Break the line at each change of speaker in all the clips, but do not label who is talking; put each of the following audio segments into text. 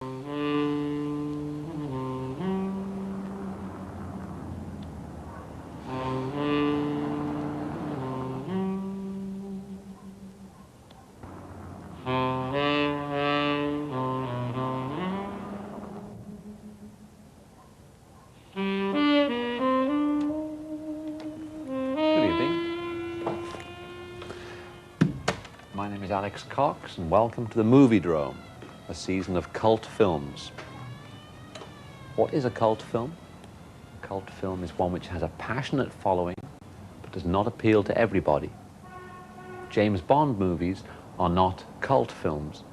My name is Alex Cox, and welcome to the Moviedrome, a season of cult films. What is a cult film? A cult film is one which has a passionate following, but does not appeal to everybody. James Bond movies are not cult films,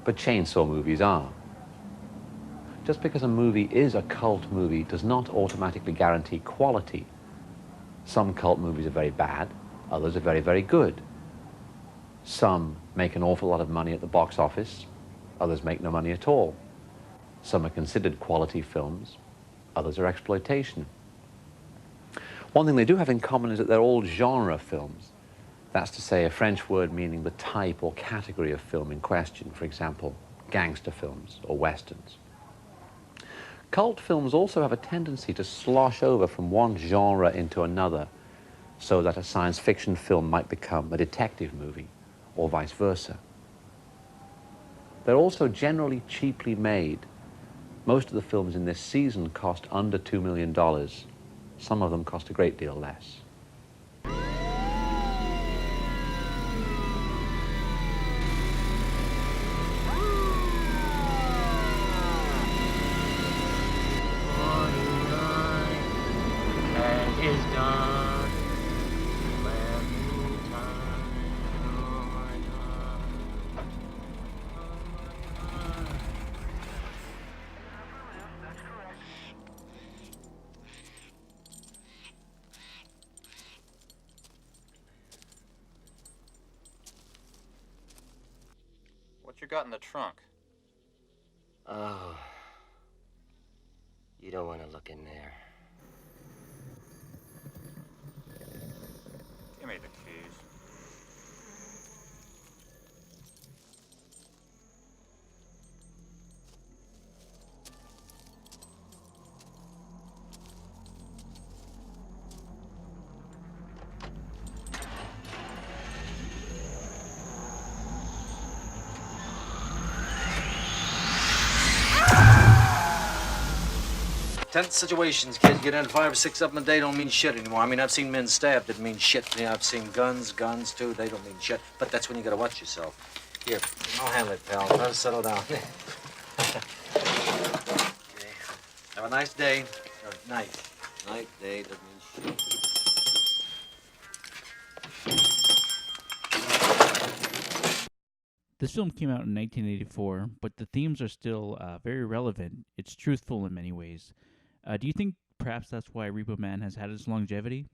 but chainsaw movies are. Just because a movie is a cult movie does not automatically guarantee quality. Some cult movies are very bad, others are very, very good. Some make an awful lot of money at the box office, others make no money at all. Some are considered quality films, others are exploitation. One thing they do have in common is that they're all genre films. That's to say, a French word meaning the type or category of film in question, for example, gangster films or westerns. Cult films also have a tendency to slosh over from one genre into another, so that a science fiction film might become a detective movie, or vice versa. They're also generally cheaply made. Most of the films in this season cost under $2 million. Some of them cost a great deal less.
What you got in the trunk?
Oh. You don't want to look in there.
Give me the keys.
Tense situations, kids. Get into 5 or 6 of them a day don't mean shit anymore. I mean, I've seen men stabbed. Didn't mean shit. You know, I've seen guns too. They don't mean shit. But that's when you gotta watch yourself. Here, I'll handle it, pal. Try to settle down. Okay. Have a nice day. Or night. Night, day, doesn't mean shit.
This film came out in 1984, but the themes are still very relevant. It's truthful in many ways. Do you think perhaps that's why Repo Man has had its longevity?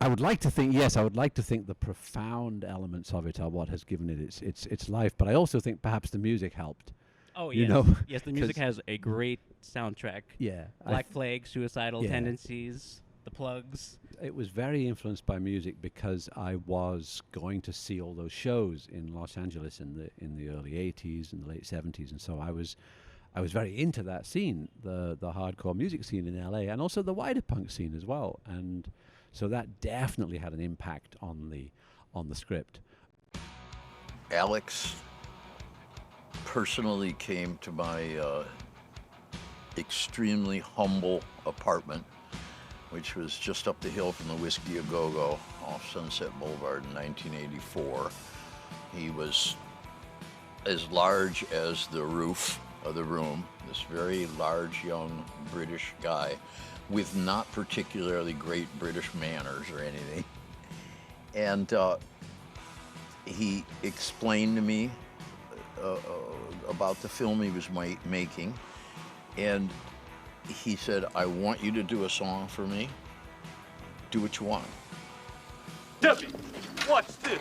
I would like to think, yes, I would like to think the profound elements of it are what has given it its life, but I also think perhaps the music helped.
Oh,
you
yes.
know,
Yes, the music has a great soundtrack.
Yeah.
Black Flag, Suicidal
Yeah.
Tendencies, The Plugs.
It was very influenced by music because I was going to see all those shows in Los Angeles in the early 80s and the late 70s, and so I was very into that scene, the hardcore music scene in LA, and also the wider punk scene as well, and so that definitely had an impact on the script.
Alex personally came to my extremely humble apartment, which was just up the hill from the Whiskey A Go-Go off Sunset Boulevard in 1984. He was as large as the roof of the room, this very large young British guy with not particularly great British manners or anything. And he explained to me about the film he was making, and he said, I want you to do a song for me. Do what you want.
Debbie, watch this.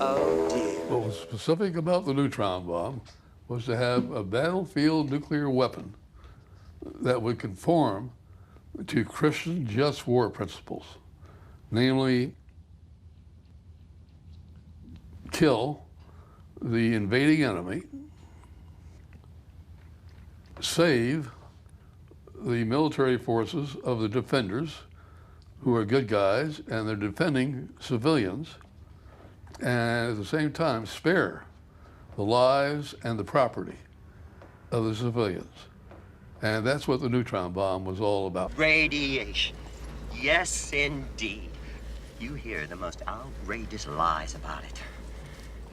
Oh, dear.
What was specific about the neutron bomb was to have a battlefield nuclear weapon that would conform to Christian just war principles, namely kill the invading enemy, save the military forces of the defenders, who are good guys, and they're defending civilians, and at the same time spare the lives and the property of the civilians. And that's what the neutron bomb was all about.
Radiation. Yes, indeed. You hear the most outrageous lies about it.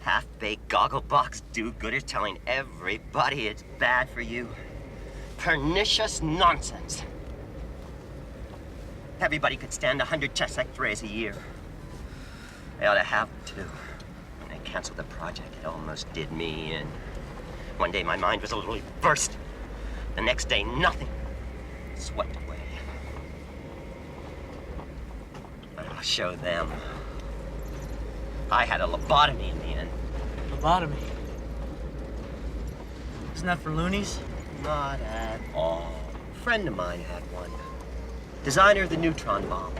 Half-baked gogglebox do-gooders telling everybody it's bad for you. Pernicious nonsense. Everybody could stand 100 chest x-rays a year. They ought to have them, too. When they canceled the project, it almost did me in. One day my mind was literally burst. The next day, nothing. Swept away. But I'll show them. I had a lobotomy in the end.
Lobotomy? Isn't that for loonies?
Not at all. A friend of mine had one. Designer of the neutron bomb.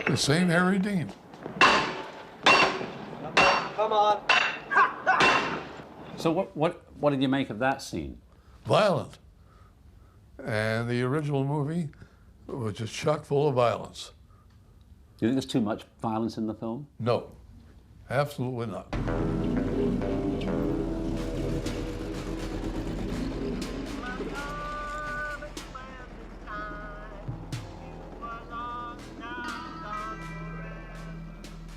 The same Harry Dean.
Come on.
So what did you make of that scene?
Violent. And the original movie was just chock full of violence.
Do you think there's too much violence in the film?
No, absolutely not.